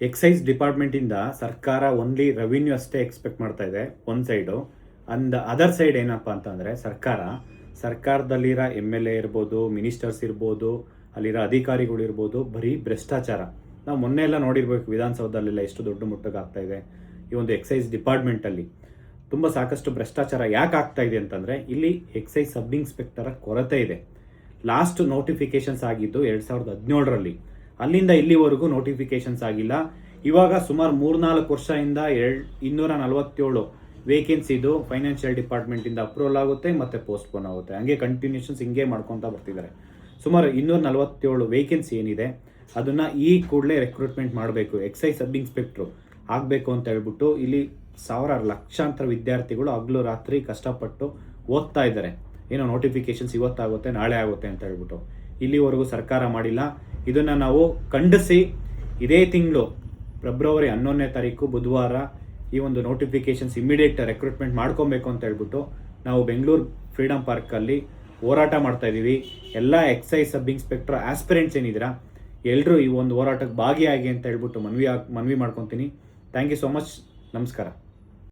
Exercise ಡಿಪಾರ್ಟ್ಮೆಂಟಿಂದ ಸರ್ಕಾರ only revenue ಅಷ್ಟೇ expect ಮಾಡ್ತಾ ಇದೆ ಒಂದು ಸೈಡು. ಅಂಡ್ ಅದರ್ ಸೈಡ್ ಏನಪ್ಪ ಅಂತಂದರೆ ಸರ್ಕಾರದಲ್ಲಿರೋ MLA ಇರ್ಬೋದು, ಮಿನಿಸ್ಟರ್ಸ್ ಇರ್ಬೋದು, ಅಲ್ಲಿರೋ ಅಧಿಕಾರಿಗಳಿರ್ಬೋದು, ಬರೀ ಭ್ರಷ್ಟಾಚಾರ. ನಾವು ಮೊನ್ನೆ ಎಲ್ಲ ನೋಡಿರ್ಬೇಕು ವಿಧಾನಸೌಧದಲ್ಲೆಲ್ಲ ಎಷ್ಟು ದೊಡ್ಡ ಮಟ್ಟಕ್ಕೆ ಆಗ್ತಾ ಇದೆ ಈ ಒಂದು ಎಕ್ಸೈಸ್ ಡಿಪಾರ್ಟ್ಮೆಂಟಲ್ಲಿ. ತುಂಬ ಸಾಕಷ್ಟು ಭ್ರಷ್ಟಾಚಾರ ಯಾಕೆ ಆಗ್ತಾ ಇದೆ ಅಂತಂದರೆ ಇಲ್ಲಿ ಎಕ್ಸೈಸ್ ಸಬ್ ಇನ್ಸ್ಪೆಕ್ಟರ ಕೊರತೆ ಇದೆ. ಲಾಸ್ಟ್ ನೋಟಿಫಿಕೇಶನ್ಸ್ ಆಗಿದ್ದು 2017ರಲ್ಲಿ, ಅಲ್ಲಿಂದ ಇಲ್ಲಿವರೆಗೂ ನೋಟಿಫಿಕೇಶನ್ಸ್ ಆಗಿಲ್ಲ. ಇವಾಗ ಸುಮಾರು 3-4 ವರ್ಷದಿಂದ 247 ವೇಕೆನ್ಸಿದು ಫೈನಾನ್ಷಿಯಲ್ ಡಿಪಾರ್ಟ್ಮೆಂಟಿಂದ ಅಪ್ರೂವಲ್ ಆಗುತ್ತೆ ಮತ್ತು ಪೋಸ್ಟ್ಪೋನ್ ಆಗುತ್ತೆ. ಹಂಗೆ ಕಂಟಿನ್ಯೂಷನ್ಸ್ ಹಿಂಗೆ ಮಾಡ್ಕೊತಾ ಬರ್ತಿದ್ದಾರೆ. ಸುಮಾರು 247 ವೇಕೆನ್ಸಿ ಏನಿದೆ ಅದನ್ನು ಈ ಕೂಡಲೇ ರೆಕ್ರೂಟ್ಮೆಂಟ್ ಮಾಡಬೇಕು, ಎಕ್ಸೈಸ್ ಸಬ್ ಇನ್ಸ್ಪೆಕ್ಟ್ರು ಆಗಬೇಕು ಅಂತ ಹೇಳ್ಬಿಟ್ಟು ಇಲ್ಲಿ ಸಾವಿರಾರು ಲಕ್ಷಾಂತರ ವಿದ್ಯಾರ್ಥಿಗಳು ಹಗಲು ರಾತ್ರಿ ಕಷ್ಟಪಟ್ಟು ಓದ್ತಾ ಇದ್ದಾರೆ. ಏನೋ ನೋಟಿಫಿಕೇಶನ್ಸ್ ಇವತ್ತಾಗುತ್ತೆ ನಾಳೆ ಆಗುತ್ತೆ ಅಂತ ಹೇಳ್ಬಿಟ್ಟು ಇಲ್ಲಿವರೆಗೂ ಸರ್ಕಾರ ಮಾಡಿಲ್ಲ. ಇದನ್ನು ನಾವು ಖಂಡಿಸಿ ಇದೇ ತಿಂಗಳು ಫೆಬ್ರವರಿ 11ನೇ ತಾರೀಕು ಬುಧವಾರ ಈ ಒಂದು ನೋಟಿಫಿಕೇಶನ್ಸ್ ಇಮಿಡಿಯೇಟ್ ರೆಕ್ರೂಟ್ಮೆಂಟ್ ಮಾಡ್ಕೊಬೇಕು ಅಂತ ಹೇಳ್ಬಿಟ್ಟು ನಾವು ಬೆಂಗಳೂರು ಫ್ರೀಡಮ್ ಪಾರ್ಕಲ್ಲಿ ಹೋರಾಟ ಮಾಡ್ತಾ ಇದ್ದೀವಿ. ಎಲ್ಲ ಎಕ್ಸೈಸ್ ಸಬ್ ಇನ್ಸ್ಪೆಕ್ಟರ್ ಆಸ್ಪಿರೆಂಟ್ಸ್ ಏನಿದ್ದೀರಾ ಎಲ್ಲರೂ ಈ ಒಂದು ಹೋರಾಟಕ್ಕೆ ಭಾಗಿಯಾಗಿ ಅಂತ ಹೇಳ್ಬಿಟ್ಟು ಮನವಿ ಮಾಡ್ಕೊತೀನಿ. Thank you so much. ನಮಸ್ಕಾರ.